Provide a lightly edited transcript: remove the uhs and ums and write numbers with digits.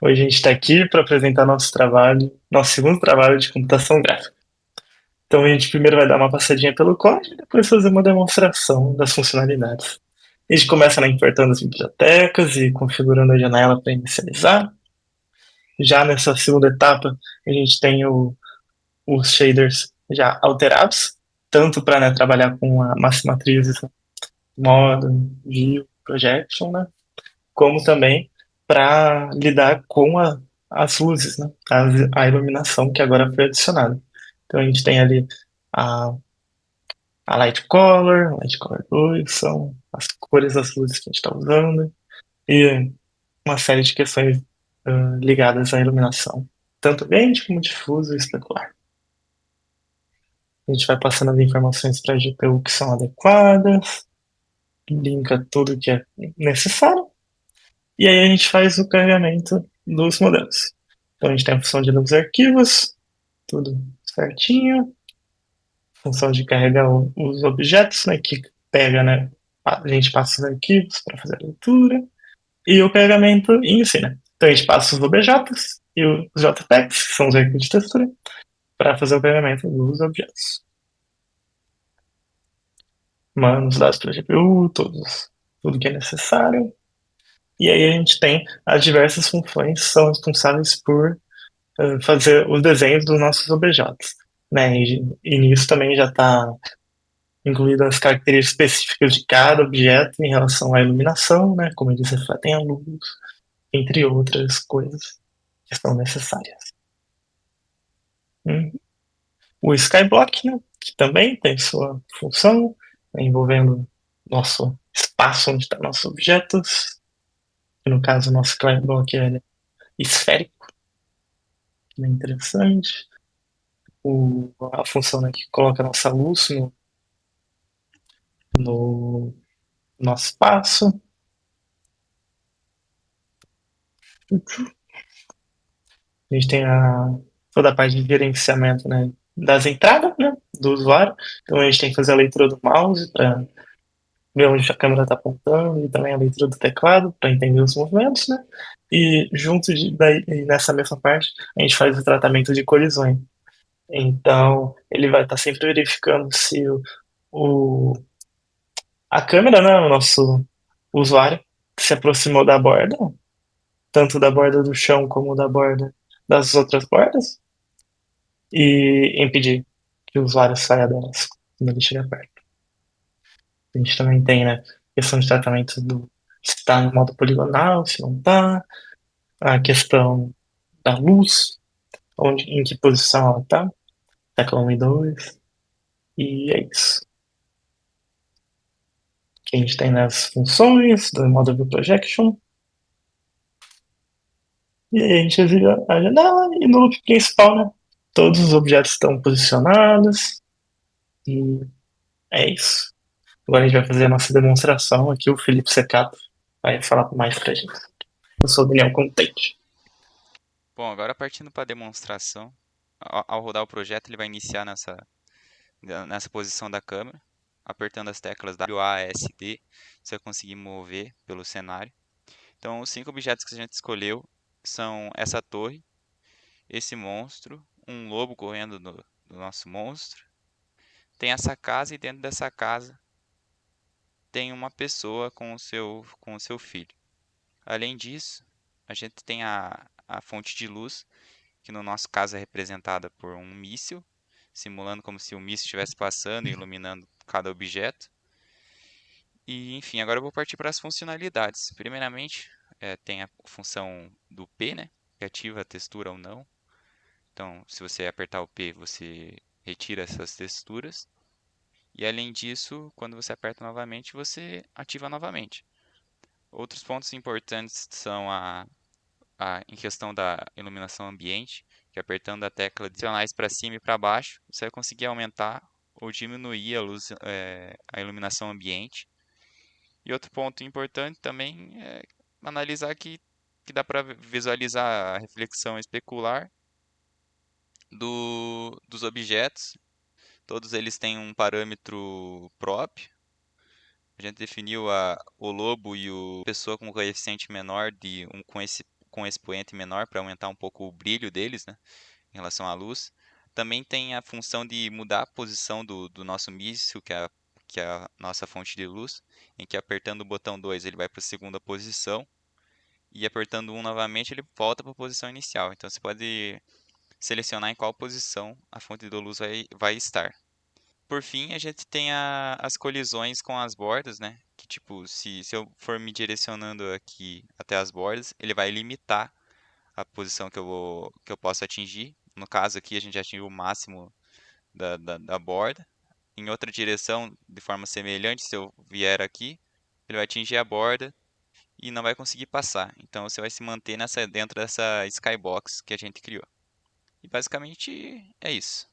Hoje a gente está aqui para apresentar nosso trabalho, nosso segundo trabalho de computação gráfica. Então a gente primeiro vai dar uma passadinha pelo código e depois fazer uma demonstração das funcionalidades. A gente começa, né, importando as bibliotecas e configurando a janela para inicializar. Já nessa segunda etapa, a gente tem os shaders já alterados, tanto para, né, trabalhar com a matrizes, moda, view, projection, né, como também para lidar com as luzes, né? A iluminação que agora foi adicionada. Então a gente tem ali a, a Light Color 2, são as cores das luzes que a gente está usando, e uma série de questões ligadas à iluminação, tanto ambiente como difuso e especular. A gente vai passando as informações para a GPU que são adequadas, linka tudo que é necessário. E aí a gente faz o carregamento dos modelos. Então a gente tem a função de ler os arquivos, tudo certinho. Função de carregar os objetos, né, que pega, né, a gente passa os arquivos para fazer a leitura. E o carregamento em si, né. Então a gente passa os objetos e os JPEGs, que são os arquivos de textura, para fazer o carregamento dos objetos. Manda os dados para a GPU, tudo que é necessário. E aí a gente tem as diversas funções que são responsáveis por fazer os desenhos dos nossos objetos, né? E nisso também já está incluídas as características específicas de cada objeto em relação à iluminação, né? Como eles refletem a luz, entre outras coisas que são necessárias. Hum. O Skyblock, né? Que também tem sua função, né, envolvendo nosso espaço onde estão nossos objetos, que no caso o nosso Skyblock é esférico, que é interessante. A função, né, que coloca a nossa luz no nosso espaço. A gente tem toda a parte de gerenciamento, né, das entradas, né, do usuário. Então a gente tem que fazer a leitura do mouse para ver onde a câmera está apontando e também a leitura do teclado para entender os movimentos, né? E e nessa mesma parte a gente faz o tratamento de colisões. Então ele vai estar sempre verificando se o, a câmera, né, o nosso usuário se aproximou da borda, tanto da borda do chão como da borda das outras bordas, e impedir que o usuário saia delas quando ele chega perto. A gente também tem, né, questão de tratamento do se está no modo poligonal, se não está, a questão da luz, em que posição ela está, tecla 1 e 2, e é isso. Que a gente tem nas funções do modo view projection, e aí a gente liga a janela e no loop principal, né, todos os objetos estão posicionados, e é isso. Agora a gente vai fazer a nossa demonstração aqui. O Felipe Secato vai falar mais pra gente. Eu sou o Daniel Contente. Bom, agora partindo para a demonstração, ao rodar o projeto, ele vai iniciar nessa posição da câmera, apertando as teclas W, A, S, D, você vai conseguir mover pelo cenário. Então, os 5 objetos que a gente escolheu são essa torre, esse monstro, um lobo correndo do nosso monstro, tem essa casa e dentro dessa casa tem uma pessoa com o seu filho. Além disso, a gente tem a fonte de luz, que no nosso caso é representada por um míssil, simulando como se o míssil estivesse passando e iluminando cada objeto. E enfim, agora eu vou partir para as funcionalidades. Primeiramente, tem a função do P, né, que ativa a textura ou não. Então, se você apertar o P, você retira essas texturas. E além disso, quando você aperta novamente, você ativa novamente. Outros pontos importantes são em questão da iluminação ambiente, que apertando a tecla adicionais para cima e para baixo, você vai conseguir aumentar ou diminuir a luz, a iluminação ambiente. E outro ponto importante também é analisar que dá para visualizar a reflexão especular dos objetos. Todos eles têm um parâmetro próprio. A gente definiu o lobo e o pessoa com coeficiente menor com esse com expoente menor para aumentar um pouco o brilho deles, né, em relação à luz. Também tem a função de mudar a posição do nosso míssil, que é a nossa fonte de luz, em que apertando o botão 2 ele vai para a segunda posição e apertando um novamente ele volta para a posição inicial. Então você pode selecionar em qual posição a fonte de luz vai estar. Por fim, a gente tem as colisões com as bordas, né? Que tipo, se eu for me direcionando aqui até as bordas, ele vai limitar a posição que eu posso atingir. No caso aqui, a gente já atingiu o máximo da borda. Em outra direção, de forma semelhante, se eu vier aqui, ele vai atingir a borda e não vai conseguir passar. Então você vai se manter dentro dessa skybox que a gente criou. E basicamente é isso.